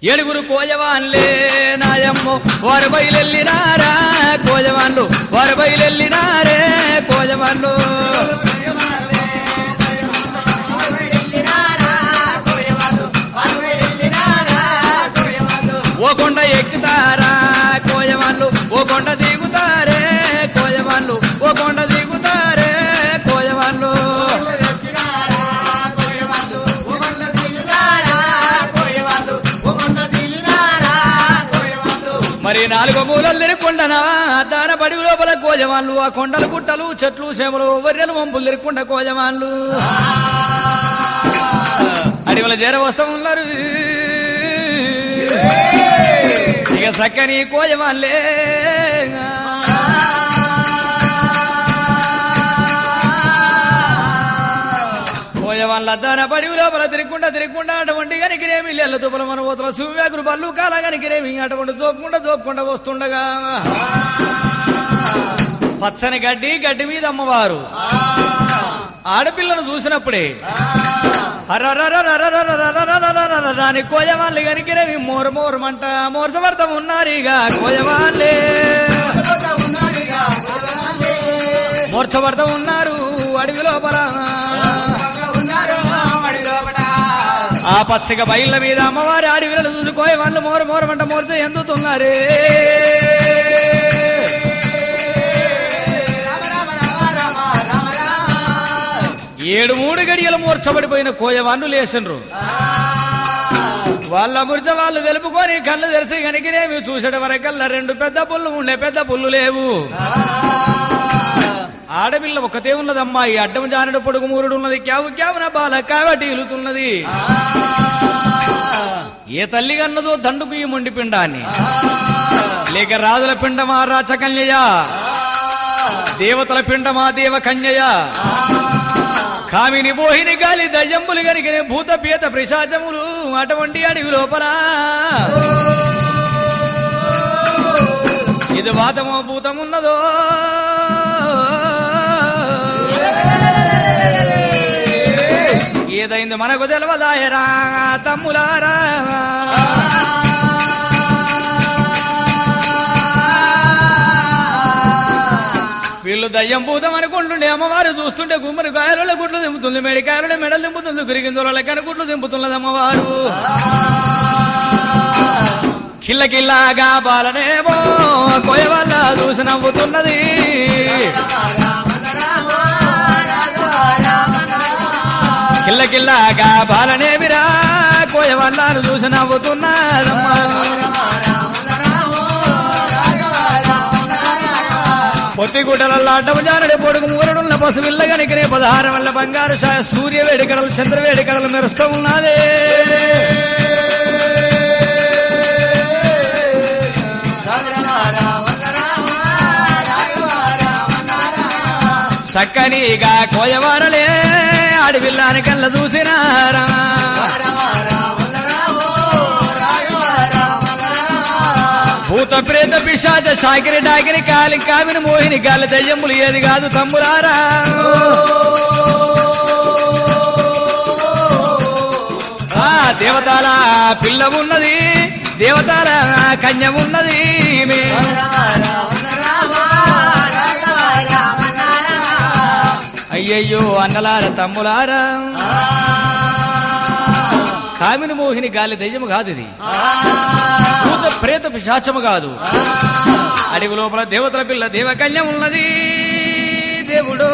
ఏడుగురు కోజవాన్లే నాయమ్మో వారు బయలెల్లినారా కోజవాన్లు వారు బయలెల్లినారే కోజవాన్లు ఓ కొండ ఎక్కుతారా కోజవాన్లు ఓ కొండ దిగుతారే కోజవాన్లు ఓ కొండ దిగుతారే కోజవాన్లు మరి నాలుగో మూలలు తిరుక్కుండనా దాన బడి లోపల కోజవాన్లు ఆ కొండలు గుట్టలు చెట్లు చేమలు వర్రెలు వంపులు తిరుక్కుండ కోజవాన్లు అడవుల చేర వస్తా ఉన్నారు ఇక చక్కని కోజవాన్లే కోజవాన్ల దాన బడి లోపల తిరుక్కుంటా అటువంటి గనికిరేమి ఇళ్ళ తుప్పల మన పోతల సువ్యాకులు బల్లు కాల గనికిరేమి అటువంటి దోపుకుంటా వస్తుండగా పచ్చని గడ్డి మీద అమ్మవారు ఆడపిల్లను చూసినప్పుడే రాని కోజవాన్లు గనికిరేమి మోరమంట మోర్చబడతా ఉన్నారు ఇక కోజవాన్లే మోర్చబడతా ఉన్నారు అడవి లోపల ఆ పచ్చగా బయళ్ళ మీద అమ్మవారి అడవిలను చూసుకోయి వాళ్ళు మోరమంట మోర్చ ఎందుతున్నారే ఏడు మూడు గడియలు మూర్చబడిపోయిన కోయవాన్లు లేచిండ్రు వాళ్ళ ముర్చ వాళ్ళు తెలుపుకొని కళ్ళు తెరిచి కనికినేమి చూసేట వరకల్లా రెండు పెద్ద పుల్లు ఉండే పెద్ద పుల్లు లేవు ఆడపిల్ల ఒకతే ఉన్నదమ్మా ఈ అడ్డం జానడు పొడుగు మూరుడు ఉన్నది క్యావున బాల కాబట్టి ఇలుతున్నది ఏ తల్లి కన్నదో దండుకు ఈ మొండి పిండాన్ని లేక రాజుల పిండమా రాచకన్యయ దేవతల పిండమా దేవ కన్యయ కామిని బోహిని గాలి దయ్యంబులు గనికిన భూత పీత పిశాచములు అటువంటి అడవి లోపల ఇది వాతమో భూతమున్నదో ఏదైంది మనకు తెలవదాయరా తమ్ములారా వీళ్ళు దయ్యం భూతం అనుకుంటుండే అమ్మవారు చూస్తుంటే గుమ్మడి కాయల గుడ్లు దింపుతుంది మెడికాయల మెడలు దింపుతుంది గురిగిందుల గుడ్లు దింపుతున్నది అమ్మవారు కిల్లకిల్లాగా బాలనేమో కోయవల్ల చూసి నవ్వుతున్నది కిల్లకిల్లాగా బాలనేమిరా కోయవల్లాను చూసి నవ్వుతున్నదమ్మా పొత్తిగుడ్డలల్లా అడ్డము జానడి పొడుగు మూరడున్న పసువిల్ల గనికినే 16 వల్ల బంగారు సూర్య వేడికడలు చంద్ర వేడికడలు మెరుస్తూ ఉన్నదే చక్కనిగా కోయవారలే అడవిల్లాని కళ్ళ చూసినారా భూత ప్రేత పిశాచ సాకిరి డాకిరి కాలి కామిని మోహిని గాలి దయ్యములు ఏది కాదు తమ్ములారా ఆ దేవతాల పిల్ల ఉన్నది దేవతాల కన్య ఉన్నది అయ్యయ్యో అన్నలార తమ్ములారా కామిని మోహిని గాలి దయ్యము కాదు ఇది భూత ప్రేత పిశాచము కాదు అడవి లోపల దేవతల పిల్ల దేవకన్య ఉన్నది దేవుడు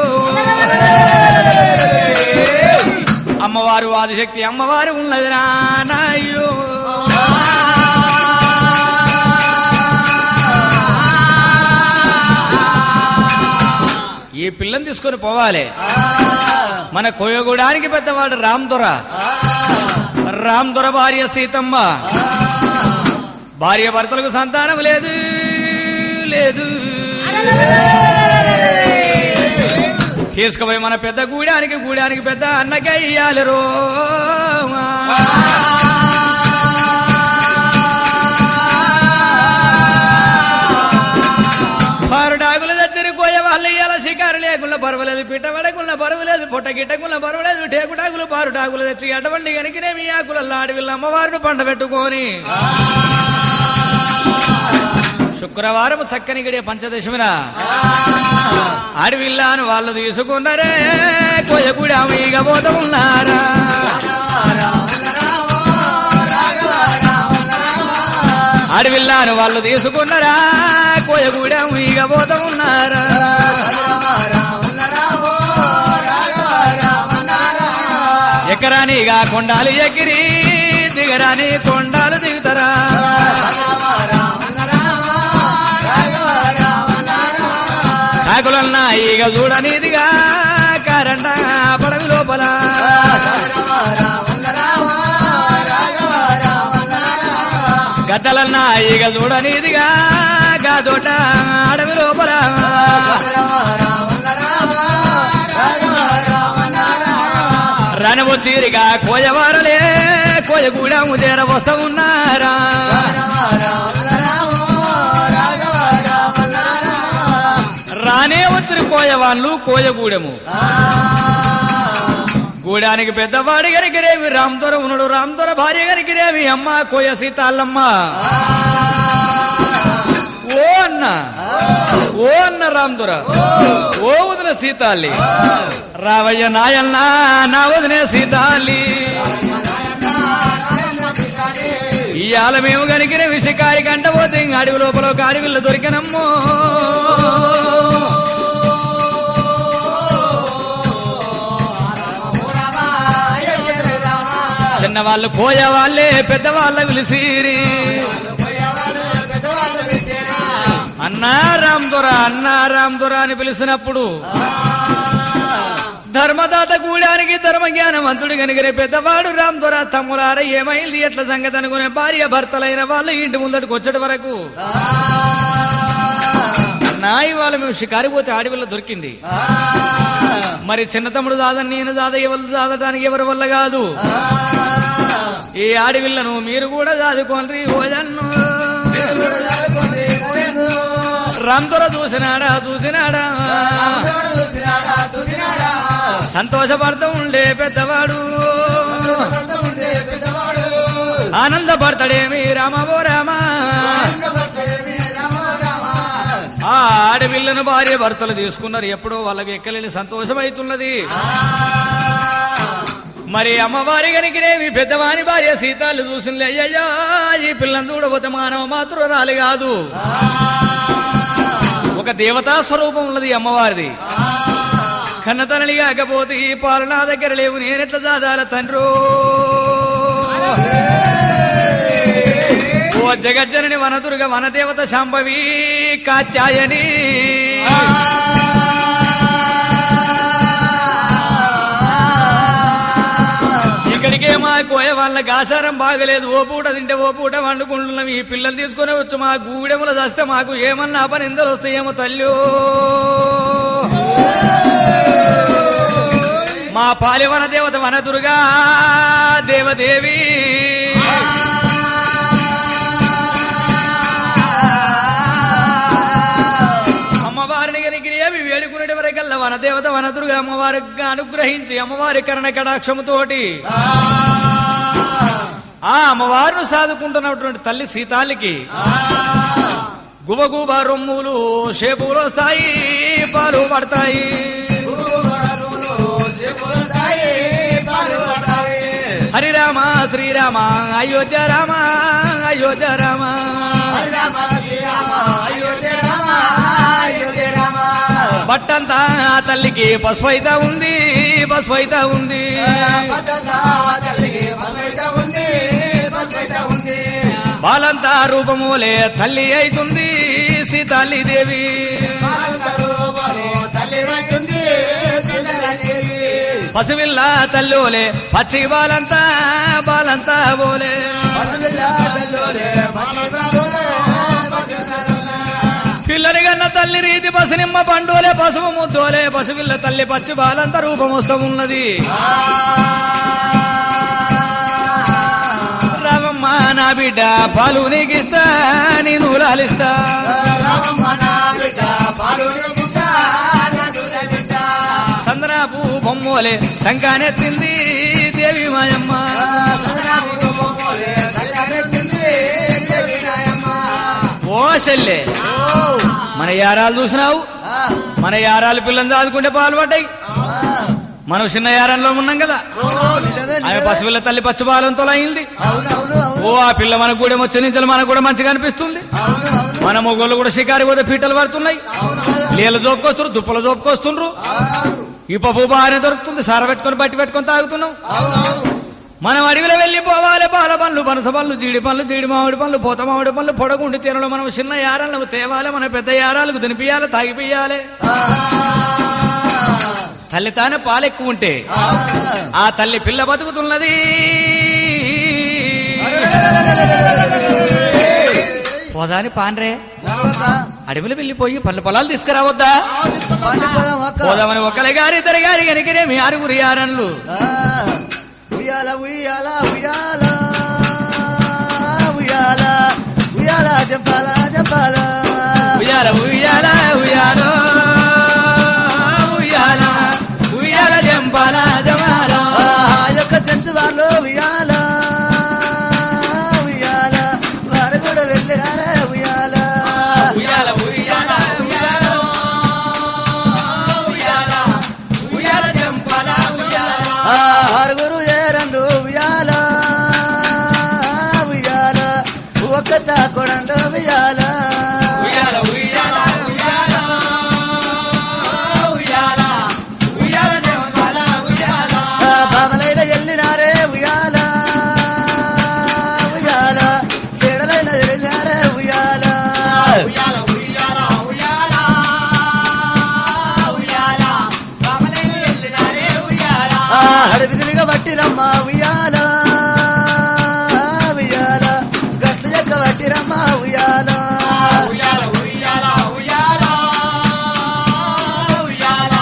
అమ్మవారు ఆదిశక్తి అమ్మవారు ఉన్నది నాయో ఈ పిల్లని తీసుకొని పోవాలి మన కోయగూడానికి పెద్దవాడు రామ్ దొర భార్య సీతమ్మ భార్య భర్తలకు సంతానం లేదు తీసుకుపోయి మన పెద్ద గూడానికి పెద్ద అన్నకయ్యాలి రో పరుడాగుల దగ్గర కోయ వాళ్ళు ఇయ్యాల శికారు లేకుండా పర్వాలేదు పిట్ట పడకుండా పర్వాలేదు పొట్ట గిట్టకుల పర్వాలేదు టేకుటాకులు పారుటాకులు తెచ్చి అటువంటి కనుకనే మీ ఆకులల్లా అడవిల్ల అమ్మవారిని పండ పెట్టుకొని శుక్రవారం చక్కని గడియ పంచదశమిన అడవిల్లాను వాళ్ళు తీసుకున్నారే కోయగూడ మీగ పోత ఉన్నారా అడవిల్లాను వాళ్ళు తీసుకున్నారా కోయగూడ మీగ పోత ఉన్నారా ఎకరానిగా కొండాలు ఎగిరి దిగరాని కొండాలు దిగుతారా కాకులన్నా ఈగ చూడనిదిగా కారంట పడవి లోపల గద్దలన్నా ఈగ చూడనిదిగా గాదోట అడవి లోపల రణవొచ్చిరిగా కోయవారలే కోయగూడము చేర వస్తా ఉన్నారా రానే వచ్చిన కోయవాళ్ళు కోయగూడెము గూడానికి పెద్దవాడి గరికిరేవి రామదొర ఉన్నాడు రామదొర భార్య గరికిరేవి అమ్మ కోయ సీతాళ్ళమ్మ ఓ అన్న రామదొర ఓ వదిన సీతాల్లి రావయ్య నాయన్న నా వదినే సీతాల్లి ఇవాళ మేము కనికిన విషకారి కంట పోతే ఇంక అడవి లోపల ఒక అడవిలో దొరికినమ్మో చిన్నవాళ్ళు కోయవాళ్ళే పెద్దవాళ్ళ పిలిసిరి అన్నా రామదొర అని పిలిచినప్పుడు ధర్మదాత గూడానికి ధర్మ జ్ఞానవంతుడు కనుగరే పెద్దవాడు రామదొర తమ్ములార ఏమైంది ఎట్ల సంగతి అనుకునే భార్య భర్తలైన వాళ్ళు ఇంటి ముందటికి వచ్చేటి వరకు అన్నా ఇవాళ మేము షికారి పోతే అడవిలో దొరికింది మరి చిన్న తమ్ముడు దాదని నేను దాద ఎవరు దాదటానికి ఎవరి వల్ల కాదు ఈ అడవిలను మీరు కూడా దాదుకోండి ఓజన్ను రామదొర చూసినాడా సంతోషపడతా ఉండే పెద్దవాడు ఆనందపడతాడేమి రామవో రామా ఆ ఆడపిల్లను భార్య భర్తలు తీసుకున్నారు ఎప్పుడో వాళ్ళకి ఎక్కలేని సంతోషం అవుతున్నది మరి అమ్మవారి కనికినేవి పెద్దవాని భార్య సీతాలు చూసింది అయ్యయ్యా ఈ పిల్లని చూడబోతే మానవ మాతృరాలు కాదు ఒక దేవతా స్వరూపం ఉన్నది అమ్మవారిది కన్నతనని కాకపోతే ఈ పాలు నా దగ్గర లేవు నేనెట్లా సాధాల తండ్రో ఓ జగజ్జనని వనదుర్గ వనదేవత శాంభవి కాత్యాయని ఇక్కడికే మా కోయ వాళ్ళకి ఆచారం బాగలేదు ఓ పూట తింటే ఓ పూట వండుకుంటున్నాం ఈ పిల్లలు తీసుకుని వచ్చి మా గూడెములు చేస్తే మాకు ఏమన్నా అపనిందలు వస్తాయేమో తల్లి మా పాలివన దేవత వనదుర్గా దేవదేవి అమ్మవారిని కనికిరేవి వేడుకునే వరకల్లా వనదేవత వనదుర్గా అమ్మవారిగా అనుగ్రహించి అమ్మవారి కరుణ కటాక్షముతోటి ఆ అమ్మవారిని సాదుకుంటున్నటువంటి తల్లి సీతాలికి గుబగుబ రొమ్ములు షేపులు వస్తాయి పాలు పడతాయి హరిరామ శ్రీరామ అయోధ్య రామ అయోధ్య రామ బట్టంతా తల్లికి పసుపైతా ఉంది పసుపైతా ఉంది బాలంతా రూపమూలే తల్లి అయితుంది సీతాలి దేవి పసువిల్ల తల్లోలే పచ్చి బాలంతా బాలంతా బోలే పిల్లని కన్న తల్లి రీతి పసునిమ్మ పండోలే పసుపు ముద్దోలే పసువిల్ల తల్లి పచ్చి బాలంతా రూపం వస్తూ ఉన్నది రామమ్మ నా బిడ్డ పాలు నీకిస్తా నేను లాలిస్తా సందనా సన్నదాపు బొమ్మోలే సంకానెత్తింది దేవి మాయమ్మ. ఓ చెల్లె మన యారాలు చూసినావు, మన యారాలు పిల్లని దాదుకుంటే పాలు పడ్డాయి. మనం చిన్న యారంలో ఉన్నాం కదా, ఆమె పసిపిల్ల తల్లి పచ్చిపాలంతో అయింది. ఓ ఆ పిల్ల మనకు కూడా వచ్చే నుంచి మనకు కూడా మంచిగా అనిపిస్తుంది. మన మొగోళ్ళు కూడా షికారి పోతే పీటలు పడుతున్నాయి, నీళ్ళ జోపుకొస్తున్నారు, దుప్పల జోపుకొస్తుండ్రు. ఈ పప్పు బాగానే దొరుకుతుంది, సార పెట్టుకొని బట్టి పెట్టుకొని తాగుతున్నాం. మనం అడవిలో వెళ్ళిపోవాలి, పాల పండ్లు, పనస పండ్లు, జీడి పండ్లు, జీడి మామిడి పండ్లు, పూత మామిడి పండ్లు, పొడగుండి తీరలో మనం చిన్న యారాలకు తేవాలి, మన పెద్ద యారాలకు తినిపియాలి, తాగిపియాలి. తల్లి తానే పాలు ఎక్కువ ఉంటే ఆ తల్లి పిల్ల బతుకుతున్నది. పోదాని పాన్రే అడవిలో వెళ్ళిపోయి పళ్ళు పొలాలు తీసుకురావద్దా? పోదామని ఒకరి గారి ఇద్దరు గారి కనికిరే మీ ఆరుగురు యారన్లు. ఉయ్యాల ఉయ్యాల ఉయ్యాల ఉయ్యాల ఉయ్యాల జంపాల జంపాల ఉయ్యాల ఉయ్యాల ఉయ్యాల ఉయ్యాల ఉయ్యాల జంపాల జమాల యొక్క సెన్స్ వాళ్ళు ఉయ్యాల ఉయ్యాల వారు కూడా వెళ్ళిరారా ఉయ్యాల ఉయ్యాల ఉయ్యాల ఉయ్యాల ఉయ్యాల ఉయ్యాల జంపాల ఉయ్యాల ఆరుగురు ఏరండు ఉయ్యాల ఉయ్యాల ఒక్క కొడండు ఉయ్యాల ఉయ్యాల ఉయ్యాల ఉయ్యాల ఉయ్యాల ఉయ్యాల జంపాల ఉయ్యాల బామలైన వెళ్ళినారే ఉయ్యాల ఉయ్యాల చెడలైన వెళ్ళారే ఉయ్యాల ఉయ్యాల ఉయ్యాల ఉయ్యాల ఉయ్యాల బామలైన వెళ్ళినారే ఉయ్యాల అడవి తిరిగ బట్టిరమ్మ ఉయ్యాల ఉయ్యాల గట్లు చెక్క బట్టిరమ్మ ఉయ్యాల ఉయ్యాల ఉయ్యాల ఉయ్యాల ఉయ్యాల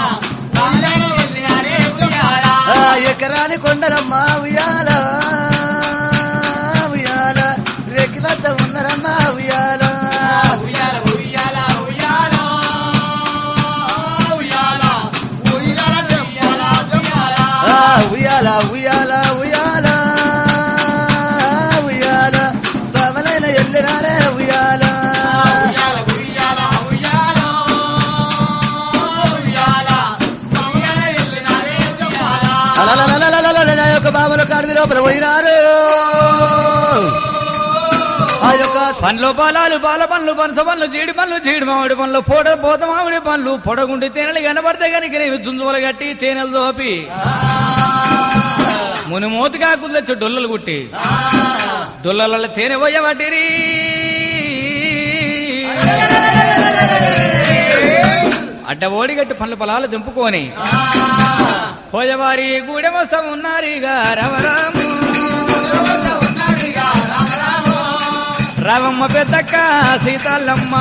బామలైన వెళ్ళినారే ఉయ్యాల ఎకరాని కొండరమ్మ ఉయ్యాల ఉయ్యాల వెక్కి వద్ద ఉన్నరమ్మ ఉయ్యాల ఉయ్యాల ఉయ్యాల ఉయ్యాల ఉయ్యాల ఉయ్యాల జంపాల జంపాల ఉయ్యాల ఉయ్యాల ఉయ్యాల ఉయ్యాల బామలైన ఎల్లిరారే ఉయ్యాల ఉయ్యాల ఉయ్యాల ఉయ్యాల ఉయ్యాల బామలైన వెళ్ళినారే జంపాల అలలలలలలల యొక్క బామల కాడిది లోపల పోయినారు ఆ యొక్క పండ్లు పాలాలు పాల పండ్లు పనస పండ్లు జీడి పండ్లు జీడి మామిడి పండ్లు పోత మామిడి పండ్లు పొడగుండి తేనెలు కనబడితే కనుక నేను జుంజువలు కట్టి తేనెలు దోపి ముని మూతిగా కుదొచ్చి డొల్లలు కుట్టి డొల్లల తేనె పోయబట్టిరి. అడ్డ ఓడిగట్టి పండ్ల పొలాలు దింపుకొని పోయవారి గూడెమొస్తం ఉన్నారిగా రవరాము రావమ్మ పెద్దక్క సీతాలమ్మ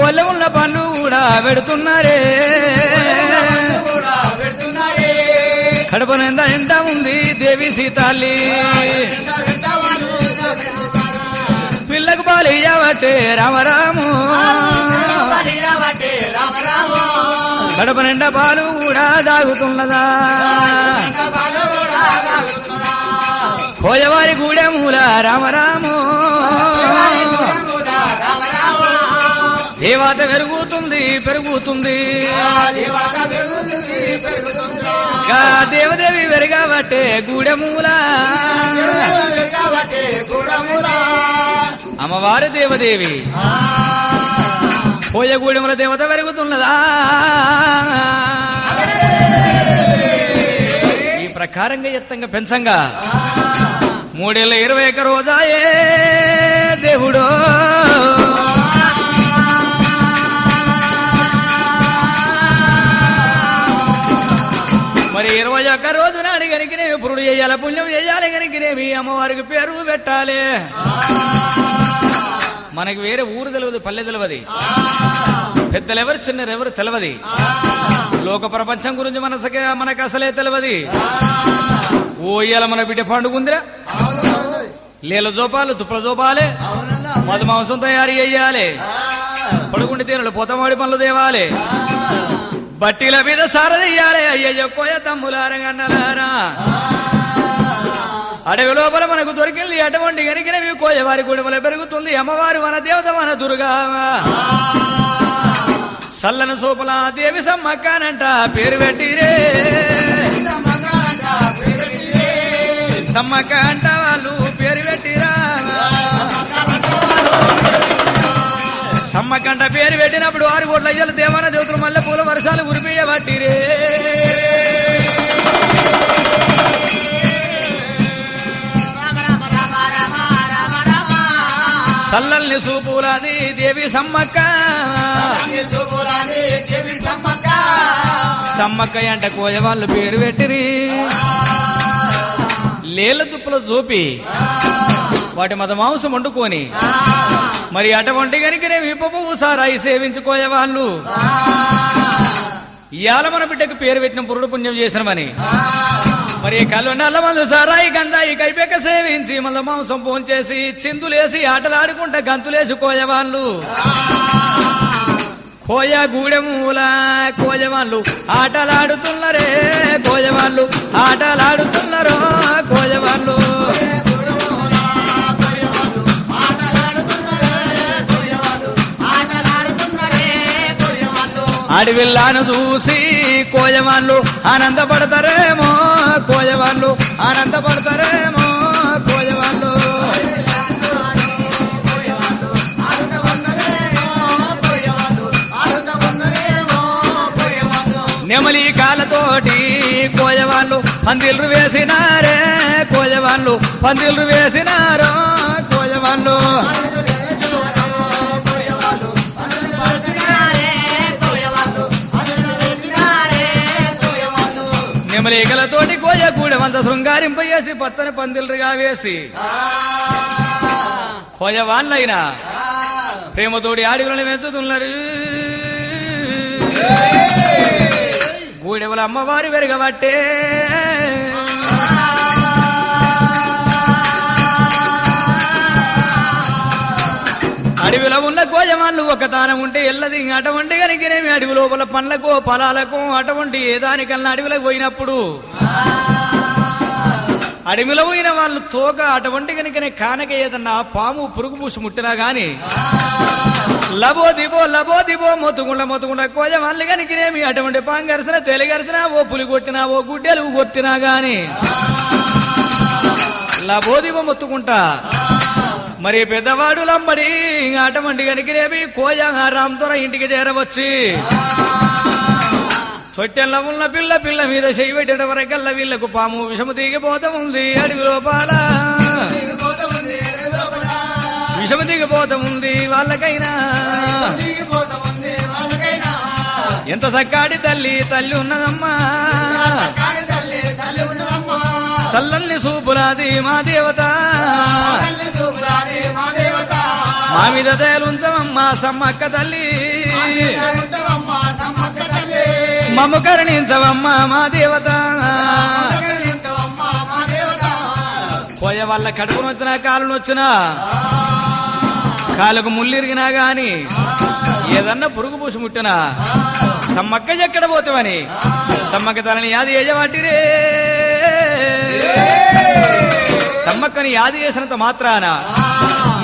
ఒళ్ళ ఉన్న పనులు కూడా పెడుతున్నారే. కడప నిండా నిండా ఉంది దేవి సీతాల్లి, పిల్లకు పాలు ఇయ్యబట్టే రామరాము కడప నిండా పాలు కూడా దాగుతున్నదా. కోయవారి గూడెమూల రామరాము దేవాత పెరుగుతుంది పెరుగుతుంది దేవదేవి వెరగబట్టే గూడెమూల అమ్మవారి దేవదేవి కోయగూడెముల దేవత పెరుగుతున్నదా. ఈ ప్రకారంగా ఎత్తంగా పెంచంగా 321 రోజాయే దేవుడో. మరి 21 రోజు నాడు కనుకనేవి పురుడు చేయాలి, పుణ్యం చేయాలి, కనుకనేవి అమ్మవారికి పేరు పెట్టాలి. మనకి వేరే ఊరు తెలియదు, పల్లె తెలియదు, పెద్దలెవరు చిన్నరెవరు తెలియదు, లోక ప్రపంచం గురించి మనకు అసలే తెలియదు. ఓ ఇయ్యాల మన బిడ్డ పండుగుందిరా, నీళ్ళ జోపాలు తుప్పల జోపాలి, మధు మాంసం తయారు చెయ్యాలి, పడుకుండి తేనెలు పోతమాడి పనులు తేవాలి, బట్టిల మీద సారదయ్యారే అయ్యయ్యో కోయ తమ్ములారగన్నలారా అడవి లోపల మనకు దొరికింది అటువంటి గనికినవి కోయవారి గుడిమల పెరుగుతుంది అమ్మవారు మన దేవత మన దుర్గా సల్లను సోపల దేవి సమ్మక్కనంట పేరు పెట్టిరే సమ్మక్క అంట వాళ్ళు పేరు పెట్టిరా సమ్మకంట పేరు పెట్టినప్పుడు 6 కోట్ల అయ్యలు దేవాన దేవతలు మల్లె పూల వర్షాలు ఉరిపియబట్టిరే సల్లల్ని సూపులాది దేవి సమ్మక్క సమ్మక్క అంట కోయ వాళ్ళు పేరు పెట్టిరి లేల దుప్పులు చూపి వాటి మత మాంసం వండుకొని మరి అటువంటి కనుకనే విప్పపు సారాయి సేవించుకోయే వాళ్ళు ఇయాల మన బిడ్డకు పేరు పెట్టిన పురుడు పుణ్యం చేసినమని మరి కళ్ళు నల్ల మందు సారాయి గంధాయి కైపెక్క సేవించి మత మాంసం పోంచేసి చిందులేసి ఆటలాడుకుంటా గంతులేసి కోయవాళ్ళు కోయ గూడెమూల కోయవాళ్ళు ఆటలాడుతున్నారే కోయవాళ్ళు ఆటలాడుతున్నారో కోయవాళ్ళు అడవిల్లాను చూసి కోయవాళ్ళు ఆనందపడతారేమో కోయవాళ్ళు ఆనందపడతారేమో కోయవాళ్ళు నెమలి కాళ్ళతోటి కోయవాళ్ళు పందిళ్ళు వేసినారే కోయవాళ్ళు పందిళ్ళు వేసినారో కోయవాళ్ళు నెమలికలతోటి కోయ కూడమంత శృంగారింపేసి పచ్చని పందిళ్ళుగా వేసి కోయ వాళ్ళైనా ప్రేమతోటి ఆడిగులను పెంచుతున్నారు గూడెవల అమ్మవారి వెరగబట్టే అడవిలో ఉన్న కోయమాళ్ళు ఒక తానం ఉంటే ఎల్లది అటువంటి కనుకనేమి అడవి లోపల పండ్లకు పొలాలకు అటువంటి ఏ దానికన్నా అడవిలోకి పోయినప్పుడు అడవిలో పోయిన వాళ్ళు తోక అటువంటి కనుకనే కానక ఏదన్నా పాము పురుగు పూసి ముట్టినా గాని లబో దిబో మొత్తుకుండా కోయమాళ్ళు కనుకనేమి అటువంటి పాంగరిసిన తెలిగరిసినా ఓ పులి కొట్టినా ఓ గుడ్డెలు కొట్టినా గాని లబో దిబో మొత్తుకుంటా మరి పెద్దవాడు లంబడి అటువంటి కనుకనేమి కోయ రామ్తోర ఇంటికి చేరవచ్చి చొట్టెల్లో ఉన్న పిల్ల మీద చెయ్యి పెట్టడం వరకల్లా వీళ్లకు పాము విషము దిగిపోతా ఉంది అడుగు లోపాల విషము దిగిపోతా ఉంది వాళ్ళకైనా ఎంత సక్కాడి తల్లి ఉన్నదమ్మా చల్లల్ని సూపులాది మా దేవత మా మీద దయలుంచమమ్మా సమ్మక్క తల్లి మమ్మ కరుణించవమ్మా మా దేవత పోయే వాళ్ళ కడుపును వచ్చినా కాలును వచ్చినా కాలుకు ముళ్ళిరిగినా గాని ఏదన్నా పురుగు పూసి ముట్టినా సమ్మక్క ఎక్కడ పోతావని సమ్మక్క తలని యాది ఏజవాటిరే సమ్మక్కని యాది చేసినంత మాత్రాన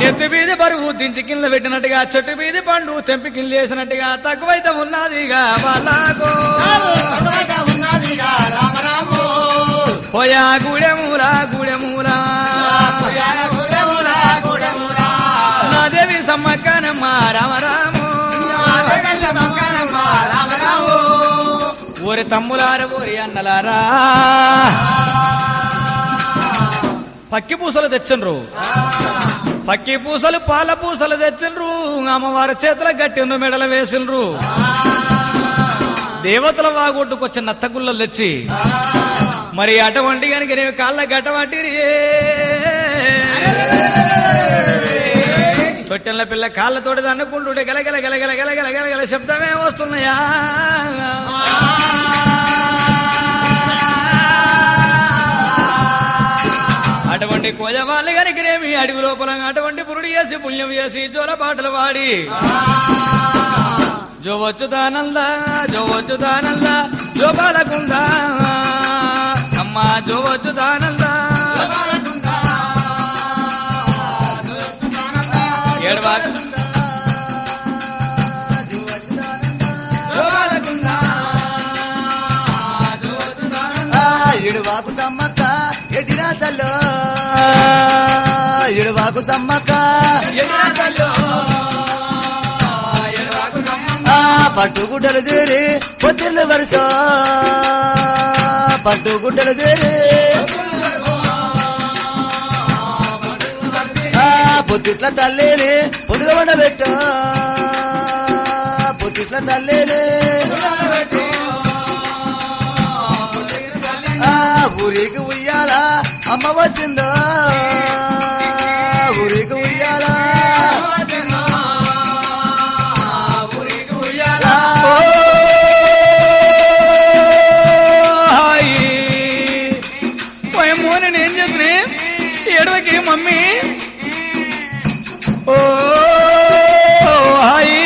నెత్తి బీది బరువు దించి కింద పెట్టినట్టుగా చెట్టు బీది పండు తెంపి కింద వేసినట్టుగా తక్కువైతే ఉన్నదిగా వాళ్ళకు పోయా గూడెమూల నా దేవి సమ్మక్కనమ్మ రామరాము ఓరి తమ్ములార ఓరి అన్నలారా పక్కి పూసలు తెచ్చండ్రు పక్కి పూసలు పాల పూసలు తెచ్చండ్రు అమ్మవారి చేతుల గట్టిండ్రు మెడల వేసిండ్రు దేవతల వాగొట్టుకొచ్చిన నత్తగుల్లలు తెచ్చి మరి అటువంటి కనుక నేను కాళ్ళ గట్టబట్టి తొట్టెల పిల్ల కాళ్ళతోటి దన్నుకుంటుంటే గలగల గలగల గలగల గలగల శబ్దమే వస్తున్నాయా అటువంటి కోజవాళ్ళు కనుకనేమి అడవి లోపల అటువంటి పురుడు చేసి పుణ్యం చేసి జోల పాటలు వాడి జో వచ్చుదానంద జో వచ్చుదానంద జో బాలకుంద అమ్మ జో వచ్చుదానంద ఏడవాకు జో బాలకుంద జో వచ్చుదానంద ఇడువాకు సమ్మక్క ఎడినా తల్లో ఇడువాకు సమ్మక్క పట్టుగుడ్డలు తీరి పొద్దుళ్ళు వరుస పట్టుగుడ్డలు తీరి పొద్దుట్ల తల్లిని పొడుగు వండబెట్ట పొద్దుట్ల తల్లిని ఊరికి ఉయ్యాల అమ్మ వచ్చిందో ఊరికి ఉయ్యాల ఏం చేస్తున్నా ఎడవకి మమ్మీ ఓ హాయ్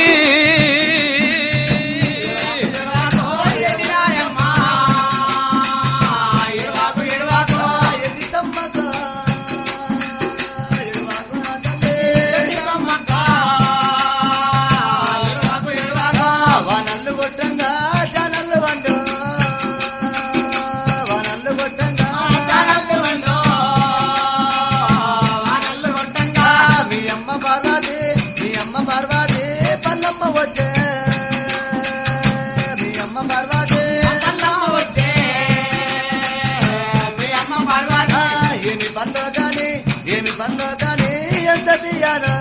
ఏమి బందో కానీ ఎంత తీయాలా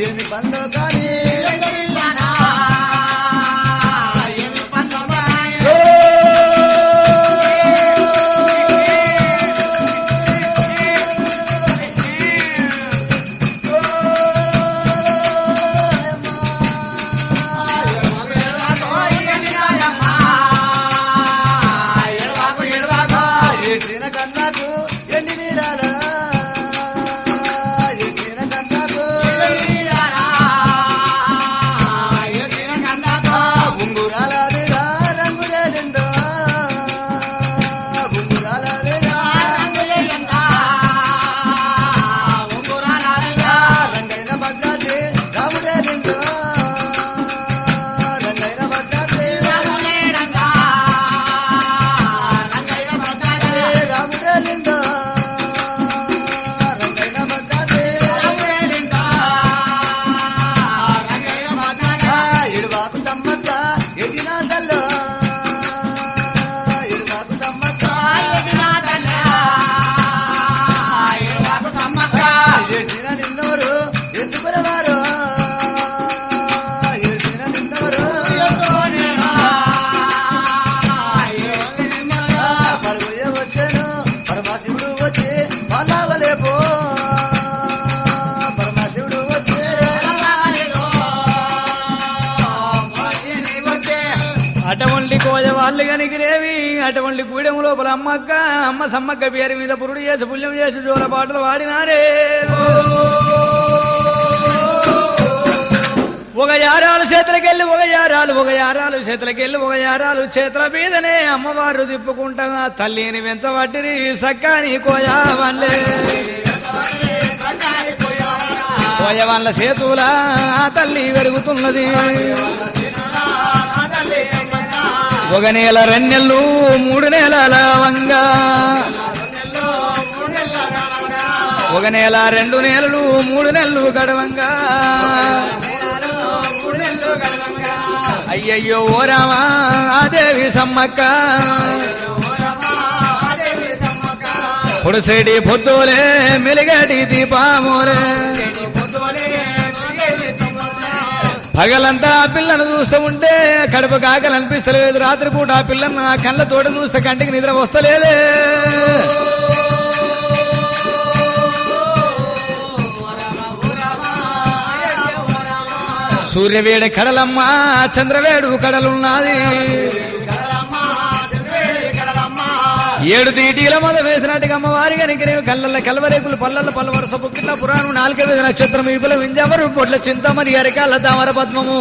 ఏమి బందో కానీ అటువంటి కోజ వాళ్ళు కనికిరేవి అటువంటి గూడెం లోపల అమ్మక్క అమ్మ సమ్మక్క పేరు మీద పురుడు చేసి పుణ్యం చేసి జోల పాటలు వాడినారే ఒక యారాలు చేతులకెళ్ళి ఒక యారాలు చేతుల మీదనే అమ్మవారు తిప్పుకుంటా తల్లిని వెంచబట్టిరి సక్కాని కోయా వాళ్ళే కోయ వాళ్ళ చేతుల తల్లి పెరుగుతున్నది ఒక నెల 2 నెలలు 3 నెలల వంగా ఒక నెల 2 నెలలు 3 నెలలు గడవంగా అయ్యయ్యో ఓ రామా దేవి సమ్మక్క పొడిసేటి పొద్దులే మెలిగటి దీపామోలే పగలంతా ఆ పిల్లను చూస్తూ ఉంటే కడుపు కాకలు అనిపిస్తలేదు రాత్రిపూట ఆ పిల్లను ఆ కళ్ళతోట చూస్తే కంటికి నిద్ర వస్తలేదే సూర్యవేడి కడలమ్మ చంద్రవేడు కడలున్నది ఏడు తీటీల మొద వేసినట్టుగా అమ్మవారి కనుక కళ్ళ కలవరేకులు పల్లెల పల్ల వరుస పుక్కిట్ల పురాణం 4వ నక్షత్రం ఈపుల వింజమరు పొట్ల చింతమని అరికాళ్ళ తామర పద్మము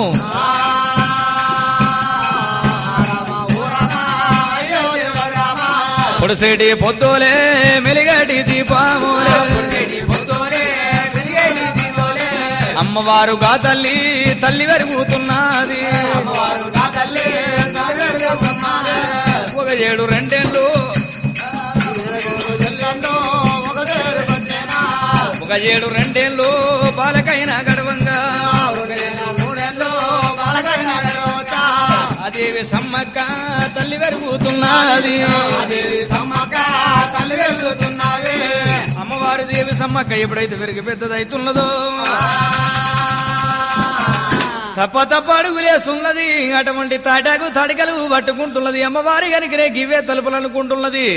పొడిసేటి పొద్దులే మెలిగటి దీపములే అమ్మవారుగా తల్లి తల్లి వెరుగుతున్నది ఒక 7 ఒక 7 బాలకైన గడవంగా అదేవి సమ్మక్క తల్లి వెరుగుతున్నది అమ్మవారి దేవి సమ్మక్క ఎప్పుడైతే పెరిగి పెద్దదైతున్నదో తప్ప అడుగులేస్తున్నది అటువంటి తాటాకు తడికలు పట్టుకుంటున్నది అమ్మవారి కనుకనే గివే తలుపులు అనుకుంటున్నది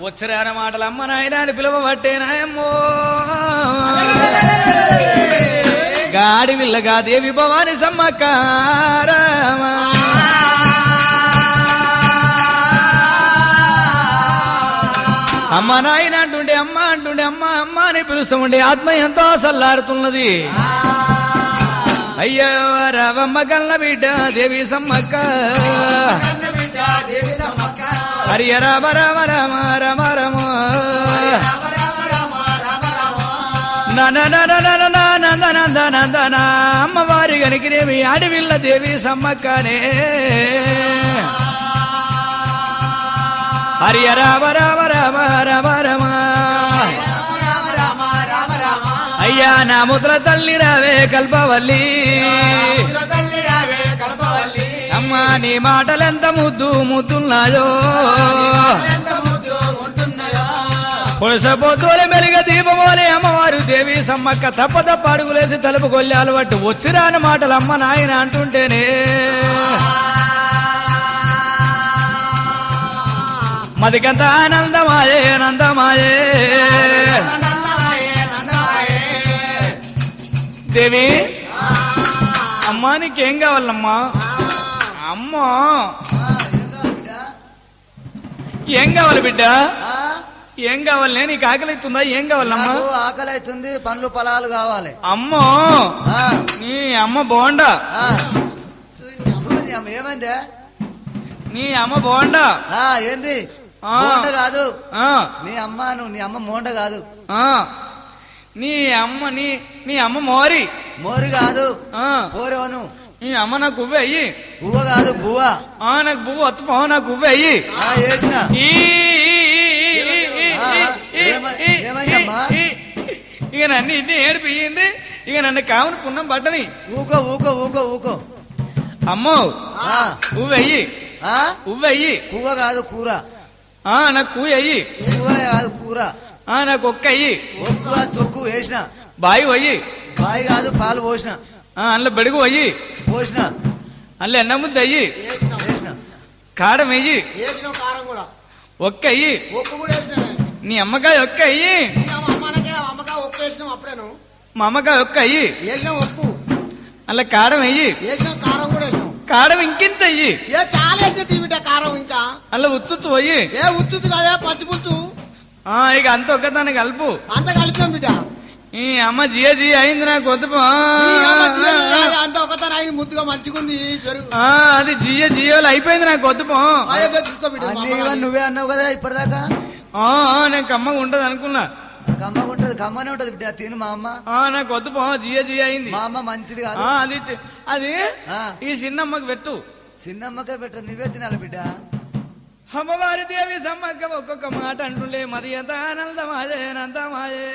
వచ్చరాన మాటలు అమ్మ నాయన అని పిలువబట్టేనాయమ్మో గాడి విల్లగా దేవి భవాని సమ్మక్క అమ్మ నాయన అంటుండే అమ్మ అమ్మ అని పిలుస్తామండి ఆత్మ ఎంతో సల్లారుతున్నది అయ్యో రావమ్మ కన్న బిడ్డ దేవి సమ్మక్క హరియ రామ రామ రామ రామ రామ నందన అమ్మవారి గనికినేమి అడవిల్ల దేవి సమ్మక్కనే హరియ రామ రామ రామ రామ రామ అయ్యా నా ముద్ర తల్లి రావే కల్పవల్లి అమ్మా నీ మాటలెంత ముద్దున్నాయో పొలసపోతోలే మెలిగ దీపమోనే అమ్మవారు దేవి సమ్మక్క తప్ప అడుగులేసి తలుపు కొల్లాలు పట్టు వచ్చిరాని మాటలు అమ్మ నాయన అంటుంటేనే మదికంత ఆనందమాయే నందమాయే దేవి అమ్మా నీకేం కావాలమ్మా అమ్మా ఏం కావాలి బిడ్డ ఏం కావాలి నీకు ఆకలి అవుతుందా ఏం కావాలమ్మా ఆకలి అవుతుంది పండ్లు పొలాలు కావాలి అమ్మో నీ అమ్మ బోండా ఏమైందే నీ అమ్మ బోండా ఏంది కాదు నీ అమ్మ మోండ కాదు నీ అమ్మ మోరి మోరి కాదు పోరేవను నీ అమ్మ నాకు పువ్వు అయ్యి పువ్వ కాదు బువ్వ నాకు పువ్వు వత్తుపో నాకు పువ్వు అయ్యి ఇక నన్ను ఇన్ని ఏడిపోయింది ఇక నన్ను కావుని పున్నం పట్టని ఊకో ఊకో ఊకో ఊకో అమ్మో పువ్వు అయ్యి పువ్వు అయ్యి పువ్వ కాదు కూర నాకు కూయ అయ్యి పువ్వ కాదు కూర నాకు ఒక్క అయ్యి ఒక్క తొక్కు వేసిన బాయి అయ్యి బాయి కాదు పాలు పోసిన అందులో బెడుగు అయ్యి పోసిన అందులో ఎన్న ముద్ద అయ్యి వేసిన కారం అయ్యి కారం కూడా ఒక్క అయ్యి ఒక్క కూడా వేసినా నీ అమ్మకాయ ఒక్క అయ్యి అమ్మకాయ ఒక్క వేసినాం అప్పుడేను మా అమ్మకాయ ఒక్క అయ్యి వేసినాం ఒప్పు అందులో కారం అయ్యి వేసినాం కారం కూడా వేసినాం కారం ఇంకింత అయ్యి చాలా వేసిన తీవిట కారం ఇంకా అందులో ఉచ్చు అయ్యి ఉచ్చుతు కదా పచ్చి పుచ్చు ఇక అంత ఒక్కదాన్ని కలుపు అంత కలిపాం బిడ్డ ఈ అమ్మ జియ అయింది నాకు వద్దు అంత ఒకతన అయింది ముద్దుగా మంచిగుంది అది జియోలు అయిపోయింది నాకు వద్దు తీసుకో బిడ్డ నువ్వే అన్నావు కదా ఇప్పటిదాకా నేను కమ్మగా ఉంటది అనుకున్నా కమ్మగా ఉంటది కమ్మనే ఉంటది బిడ్డ తిను మా అమ్మ నాకు వద్దు జియ అయింది మా అమ్మ మంచిది కాదు అది ఈ చిన్నమ్మకి పెట్టు చిన్నమ్మకే పెట్టు నువ్వే తినాలి బిడ్డ అమ్మవారి దేవి సమ్మక్క ఒక్కొక్క మాట అంటుండే మది ఎంత ఆనందమాయే నందమాయే